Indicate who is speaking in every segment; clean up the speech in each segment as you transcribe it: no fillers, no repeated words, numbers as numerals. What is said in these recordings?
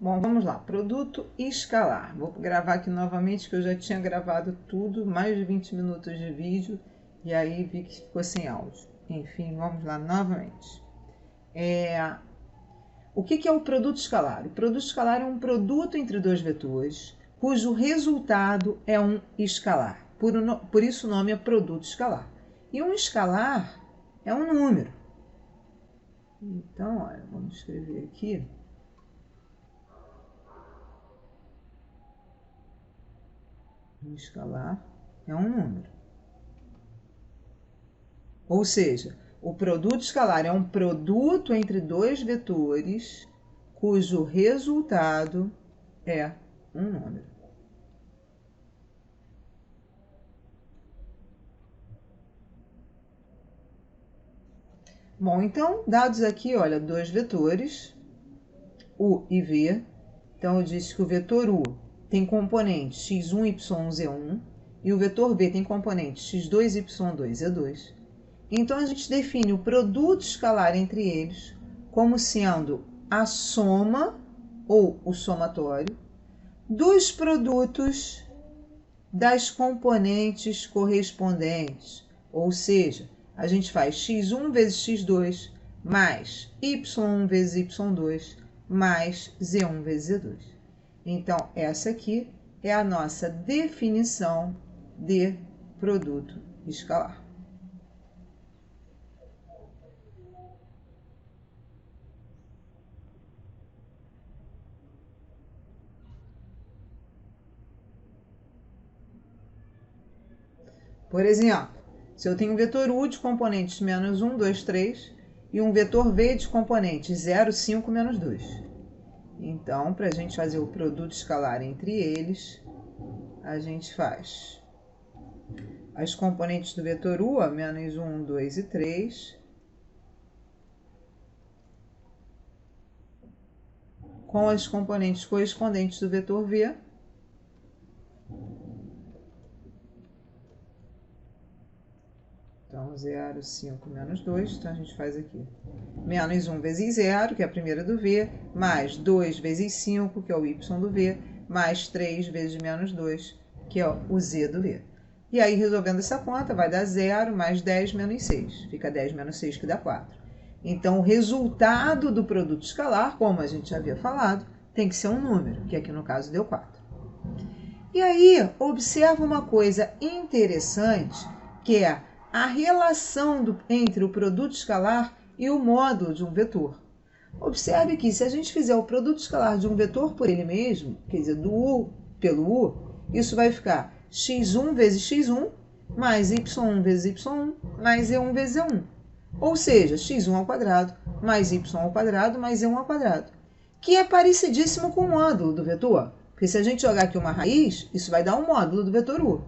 Speaker 1: Bom, vamos lá. Produto escalar. Vou gravar aqui novamente, que eu já tinha gravado tudo, mais de 20 minutos de vídeo, e aí vi que ficou sem áudio. Enfim, vamos lá novamente. O que é o produto escalar? O produto escalar é um produto entre dois vetores, cujo resultado é um escalar. Por isso o nome é produto escalar. E um escalar é um número. Então, olha, vamos escrever aqui. Um escalar é um número. Ou seja, o produto escalar é um produto entre dois vetores cujo resultado é um número. Bom, então, dados aqui, olha, dois vetores, U e V. Então, eu disse que o vetor U tem componente x1, y1, z1, e o vetor V tem componente x2, y2, z2. Então, a gente define o produto escalar entre eles como sendo a soma, ou o somatório, dos produtos das componentes correspondentes. Ou seja, a gente faz x1 vezes x2 mais y1 vezes y2 mais z1 vezes z2. Então, essa aqui é a nossa definição de produto escalar. Por exemplo, se eu tenho um vetor U de componentes menos 1, 2, 3 e um vetor V de componentes 0, 5, menos 2. Então, para a gente fazer o produto escalar entre eles, a gente faz as componentes do vetor U, menos 1, 2 e 3, com as componentes correspondentes do vetor V, então 0, 5, menos 2, então a gente faz aqui menos 1 vezes 0, que é a primeira do V, mais 2 vezes 5, que é o Y do V, mais 3 vezes menos 2, que é o Z do V. E aí, resolvendo essa conta, vai dar 0 mais 10 menos 6. Fica 10 menos 6, que dá 4. Então, o resultado do produto escalar, como a gente já havia falado, tem que ser um número, que aqui no caso deu 4. E aí, observa uma coisa interessante, que é a relação entre o produto escalar e o módulo de um vetor. Observe que se a gente fizer o produto escalar de um vetor por ele mesmo, quer dizer, do U pelo U, isso vai ficar x1 vezes x1 mais y1 vezes y1 mais z1 vezes z1. Ou seja, x1 ao quadrado mais y ao quadrado mais z1 ao quadrado, que é parecidíssimo com o módulo do vetor. Porque se a gente jogar aqui uma raiz, isso vai dar um módulo do vetor U.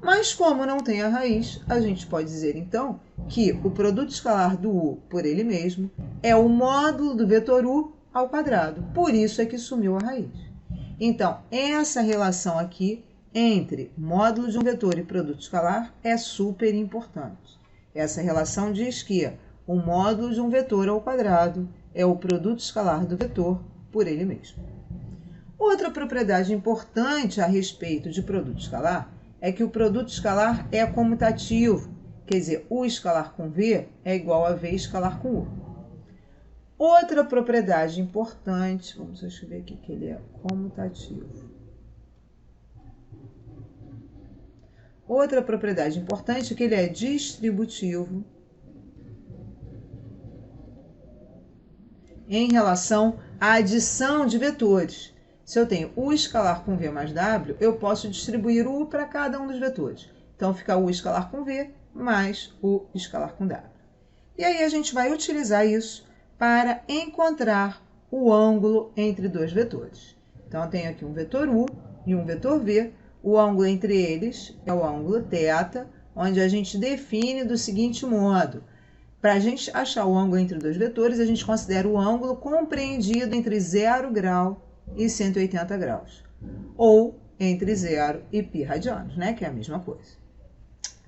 Speaker 1: Mas como não tem a raiz, a gente pode dizer então que o produto escalar do U por ele mesmo é o módulo do vetor U ao quadrado. Por isso é que sumiu a raiz. Então, essa relação aqui entre módulo de um vetor e produto escalar é super importante. Essa relação diz que o módulo de um vetor ao quadrado é o produto escalar do vetor por ele mesmo. Outra propriedade importante a respeito de produto escalar é que o produto escalar é comutativo, quer dizer, U escalar com V é igual a V escalar com U. Outra propriedade importante, vamos escrever aqui que ele é comutativo. Outra propriedade importante é que ele é distributivo em relação à adição de vetores. Se eu tenho U escalar com V mais W, eu posso distribuir U para cada um dos vetores. Então, fica U escalar com V mais U escalar com W. E aí, a gente vai utilizar isso para encontrar o ângulo entre dois vetores. Então, eu tenho aqui um vetor U e um vetor V. O ângulo entre eles é o ângulo θ, onde a gente define do seguinte modo. Para a gente achar o ângulo entre dois vetores, a gente considera o ângulo compreendido entre 0 grau e 180 graus, ou entre 0 e π radianos, né? Que é a mesma coisa.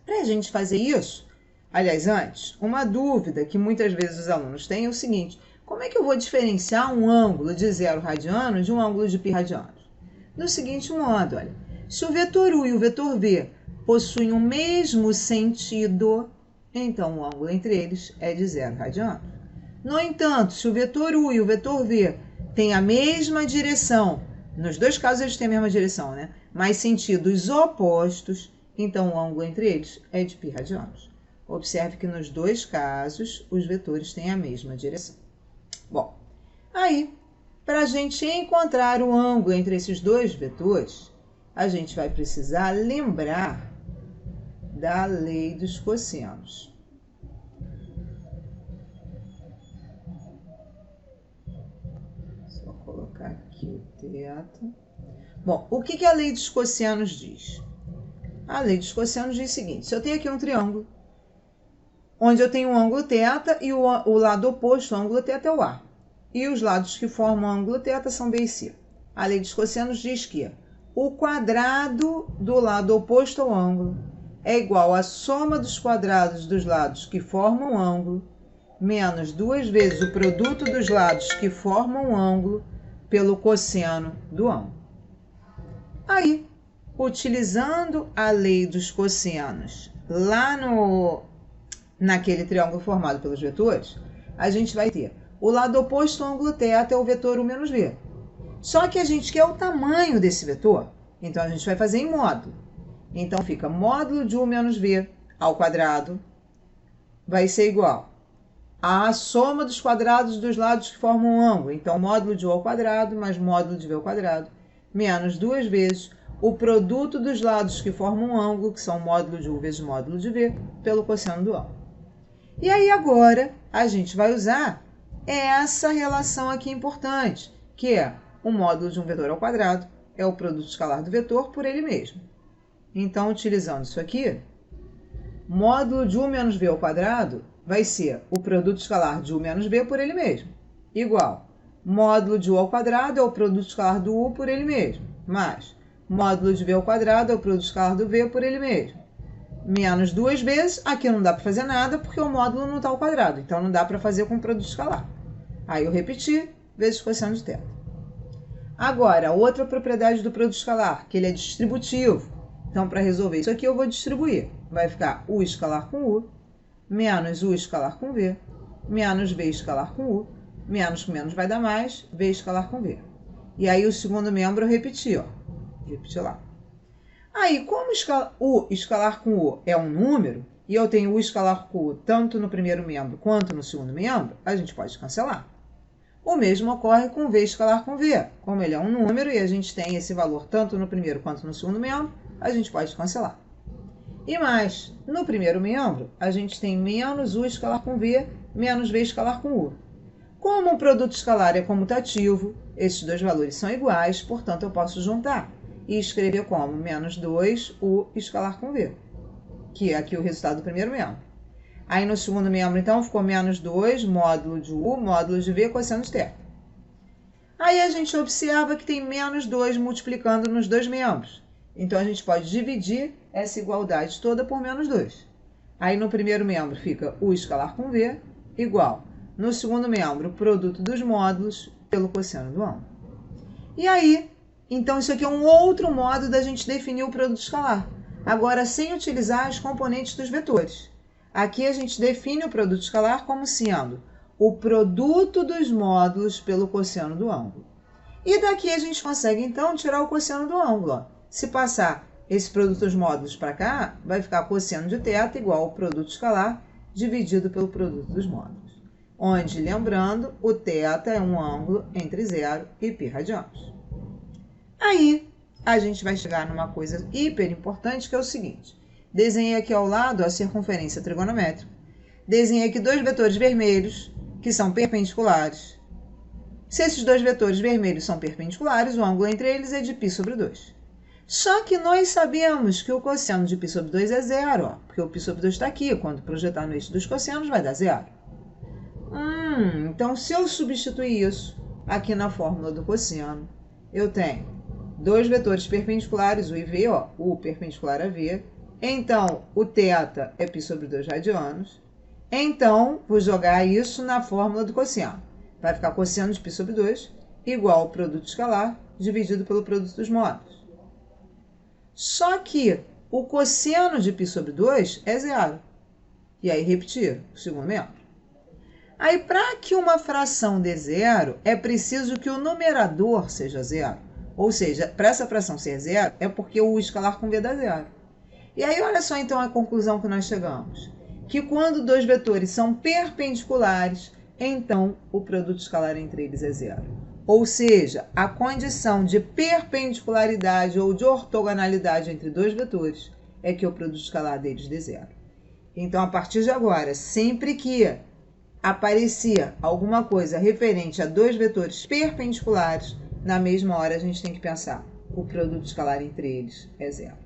Speaker 1: Para a gente fazer isso, aliás, antes, uma dúvida que muitas vezes os alunos têm é o seguinte: Como é que eu vou diferenciar um ângulo de 0 radiano de um ângulo de π radianos? Do seguinte modo, olha, se o vetor U e o vetor V possuem o mesmo sentido, então o ângulo entre eles é de 0 radianos. No entanto, se o vetor U e o vetor V têm a mesma direção, nos dois casos eles têm a mesma direção, né? Mas sentidos opostos, então o ângulo entre eles é de π radianos. Observe que nos dois casos os vetores têm a mesma direção. Bom, aí, para a gente encontrar o ângulo entre esses dois vetores, a gente vai precisar lembrar da lei dos cossenos. Só colocar aqui o θ. Bom, o que a lei dos cossenos diz? A lei dos cossenos diz o seguinte: se eu tenho aqui um triângulo, onde eu tenho um ângulo θ e o lado oposto ao ângulo θ é o A, e os lados que formam o ângulo θ são B e C. A lei dos cossenos diz que o quadrado do lado oposto ao ângulo é igual à soma dos quadrados dos lados que formam o ângulo, menos 2 vezes o produto dos lados que formam o ângulo pelo cosseno do ângulo. Aí, utilizando a lei dos cossenos lá naquele triângulo formado pelos vetores, a gente vai ter o lado oposto ao ângulo θ é o vetor U menos V. Só que a gente quer o tamanho desse vetor, então a gente vai fazer em módulo. Então fica módulo de U menos V ao quadrado vai ser igual à soma dos quadrados dos lados que formam um ângulo. Então módulo de U ao quadrado mais módulo de V ao quadrado menos 2 vezes o produto dos lados que formam um ângulo, que são módulo de U vezes módulo de V, pelo cosseno do ângulo. E aí agora a gente vai usar essa relação aqui importante, que é o módulo de um vetor ao quadrado é o produto escalar do vetor por ele mesmo. Então, utilizando isso aqui, módulo de U menos V ao quadrado vai ser o produto escalar de U menos V por ele mesmo, igual módulo de U ao quadrado é o produto escalar do U por ele mesmo, mais módulo de V ao quadrado é o produto escalar do V por ele mesmo, menos 2 vezes, aqui não dá para fazer nada porque o módulo não está ao quadrado, então não dá para fazer com produto escalar. Aí eu repeti, vezes cosseno de θ. Agora, outra propriedade do produto escalar, que ele é distributivo. Então, para resolver isso aqui, eu vou distribuir. Vai ficar U escalar com U, menos U escalar com V, menos V escalar com U, menos com menos vai dar mais, V escalar com V. E aí, o segundo membro eu repeti, ó. Repeti lá. Aí, como U escalar com U é um número, e eu tenho U escalar com U tanto no primeiro membro quanto no segundo membro, a gente pode cancelar. O mesmo ocorre com V escalar com V. Como ele é um número e a gente tem esse valor tanto no primeiro quanto no segundo membro, a gente pode cancelar. E mais, no primeiro membro, a gente tem menos U escalar com V, menos V escalar com U. Como o produto escalar é comutativo, esses dois valores são iguais, portanto eu posso juntar e escrever como menos 2U escalar com V, que é aqui o resultado do primeiro membro. Aí no segundo membro, então, ficou menos 2, módulo de U, módulo de V, cosseno de θ. Aí a gente observa que tem menos 2 multiplicando nos dois membros. Então, a gente pode dividir essa igualdade toda por menos 2. Aí no primeiro membro fica U escalar com V, igual. No segundo membro, o produto dos módulos pelo cosseno do ângulo. E aí, então, isso aqui é um outro modo da gente definir o produto escalar. Agora, sem utilizar as componentes dos vetores. Aqui a gente define o produto escalar como sendo o produto dos módulos pelo cosseno do ângulo. E daqui a gente consegue, então, tirar o cosseno do ângulo. Ó. Se passar esse produto dos módulos para cá, vai ficar cosseno de θ igual ao produto escalar dividido pelo produto dos módulos. Onde, lembrando, o θ é um ângulo entre 0 e π radianos. Aí, a gente vai chegar numa coisa hiper importante, que é o seguinte. Desenhei aqui ao lado a circunferência trigonométrica. Desenhei aqui dois vetores vermelhos, que são perpendiculares. Se esses dois vetores vermelhos são perpendiculares, o ângulo entre eles é de π sobre 2. Só que nós sabemos que o cosseno de π sobre 2 é zero, ó, porque o π sobre 2 está aqui. Quando projetar no eixo dos cossenos, vai dar zero. Então, se eu substituir isso aqui na fórmula do cosseno, eu tenho dois vetores perpendiculares, U e V, ó, U perpendicular a V. Então, o θ é π sobre 2 radianos. Então, vou jogar isso na fórmula do cosseno. Vai ficar cosseno de π sobre 2 igual ao produto escalar dividido pelo produto dos módulos. Só que o cosseno de π sobre 2 é zero. E aí repetir o segundo membro. Aí, para que uma fração dê zero, é preciso que o numerador seja zero. Ou seja, para essa fração ser zero, é porque o escalar com v dá zero. E aí, olha só então a conclusão que nós chegamos. Que quando dois vetores são perpendiculares, então o produto escalar entre eles é zero. Ou seja, a condição de perpendicularidade ou de ortogonalidade entre dois vetores é que o produto escalar deles dê zero. Então, a partir de agora, sempre que aparecer alguma coisa referente a dois vetores perpendiculares, na mesma hora a gente tem que pensar, o produto escalar entre eles é zero.